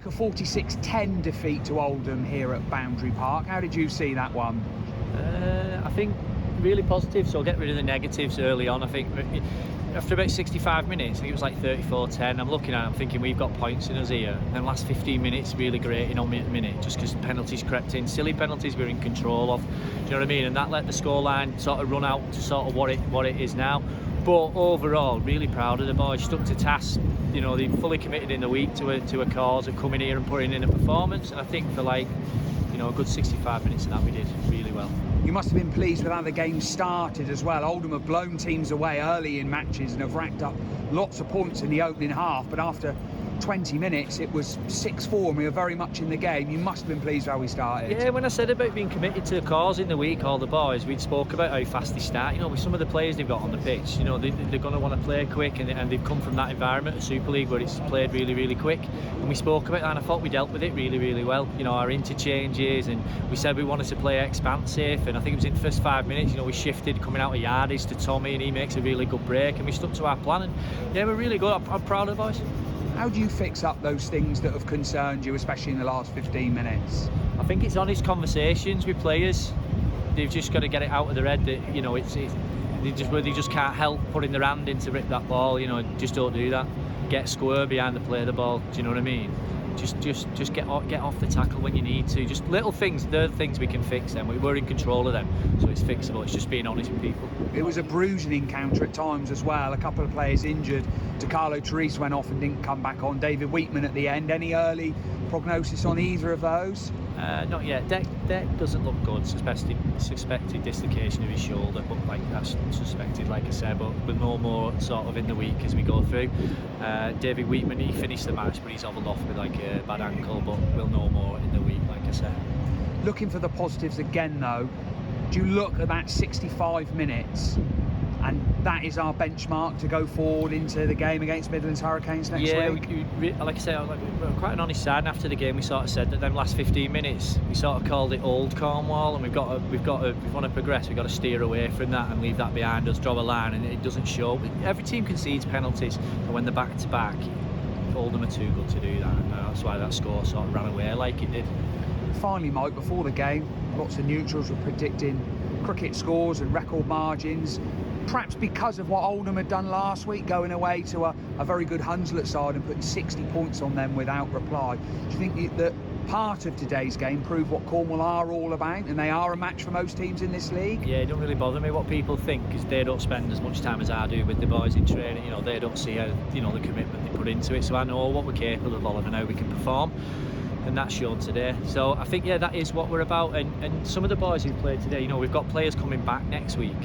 a 46-10 defeat to Oldham here at Boundary Park. How did you see that one? I think really positive, so I'll get rid of the negatives early on. I think after about 65 minutes, I think it was like 34-10, I'm looking at it, I'm thinking we've got points in us here. And then last 15 minutes really grating on me at the minute, just because penalties crept in, silly penalties we're in control of, do you know what I mean? And that let the scoreline sort of run out to sort of what it is now. But overall, really proud of the boys, stuck to task. You know, they fully committed in the week to a cause of coming here and putting in a performance. And I think for a good 65 minutes of that, we did really well. You must have been pleased with how the game started as well. Oldham have blown teams away early in matches and have racked up lots of points in the opening half, but after 20 minutes it was 6-4 and we were very much in the game. You must have been pleased how we started. Yeah, when I said about being committed to the cause in the week, all the boys, we'd spoke about how fast they start. You know, with some of the players they've got on the pitch, you know, they're going to want to play quick, and they've come from that environment of Super League where it's played really, really quick. And we spoke about that, and I thought we dealt with it really, really well. You know, our interchanges, and we said we wanted to play expansive, and I think it was in the first 5 minutes, you know, we shifted coming out of yardage to Tommy, and he makes a really good break, and we stuck to our plan, and yeah, we're really good. I'm proud of the boys. How do you fix up those things that have concerned you, especially in the last 15 minutes? I think it's honest conversations with players. They've just got to get it out of their head that, you know, they just can't help putting their hand in to rip that ball. You know, just don't do that. Get square behind the play of the ball. Do you know what I mean? Just get off the tackle when you need to. Just little things. They're things we can fix. Then we're in control of them, so it's fixable. It's just being honest with people. It was a bruising encounter at times as well. A couple of players injured. DiCarlo Therese went off and didn't come back on. David Wheatman at the end. Any early prognosis on either of those? Not yet. Deck doesn't look good. Suspected dislocation of his shoulder, but that's suspected, like I said. But we'll know more sort of in the week as we go through. David Wheatman, he finished the match, but he's hobbled off with like a bad ankle. But we'll know more in the week, like I said. Looking for the positives again, though. Do you look at that 65 minutes? And that is our benchmark to go forward into the game against Midlands Hurricanes next week? Yeah, like I say, we're quite an honest side, and after the game we sort of said that them last 15 minutes we sort of called it old Cornwall, and we want to progress, we've got to steer away from that and leave that behind us, draw a line, and it doesn't show. Every team concedes penalties, and when they're back to back, Oldham are too good to do that, and that's why that score sort of ran away like it did. Finally, Mike, before the game, lots of neutrals were predicting cricket scores and record margins. Perhaps because of what Oldham had done last week, going away to a very good Hunslet side and putting 60 points on them without reply. Do you think that part of today's game proved what Cornwall are all about, and they are a match for most teams in this league? Yeah, it don't really bother me what people think, because they don't spend as much time as I do with the boys in training. You know, they don't see how, you know, the commitment they put into it. So I know what we're capable of and how we can perform. And that's shown today. So I think, yeah, that is what we're about. And some of the boys who played today, you know, we've got players coming back next week,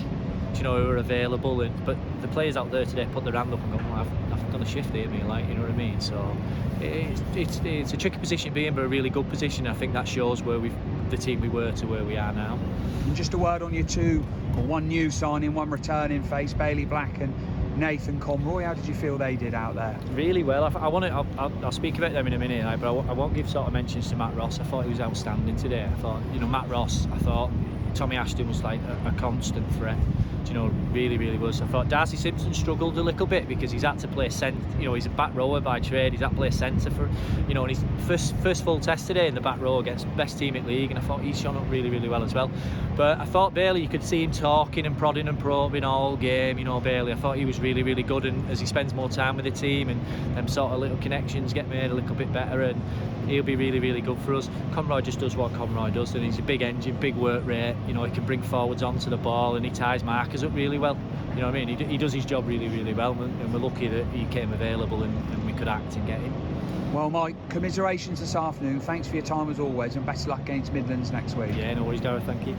you know, who are available, but the players out there today put their hand up and go, well, I've done a shift here, me, like, you know what I mean? So it's a tricky position to be in, but a really good position. I think that shows where the team we were to where we are now. And just a word on your one new signing, one returning face, Bailey Black and Nathan Conroy. How did you feel they did out there? Really well. I'll speak about them in a minute, but I won't give sort of mentions to Matt Ross. I thought he was outstanding today. I thought, you know, Matt Ross, I thought Tommy Ashton was like a constant threat. You know, really, really was. I thought Darcy Simpson struggled a little bit because he's had to play centre. You know, he's a back rower by trade. He's had to play centre for, you know, and his first full test today in the back row against best team in league, and I thought he's shone up really, really well as well. But I thought Bailey, you could see him talking and prodding and probing all game. You know, Bailey, I thought he was really, really good, and as he spends more time with the team and them sort of little connections get made a little bit better, and he'll be really, really good for us. Conroy just does what Conroy does, and he's a big engine, big work rate. You know, he can bring forwards onto the ball, and he ties markers up really well. You know what I mean? He does his job really, really well, and we're lucky that he came available and we could act and get him. Well, Mike, commiserations this afternoon. Thanks for your time as always, and best of luck against Midlands next week. Yeah, no worries, Gareth. Thank you.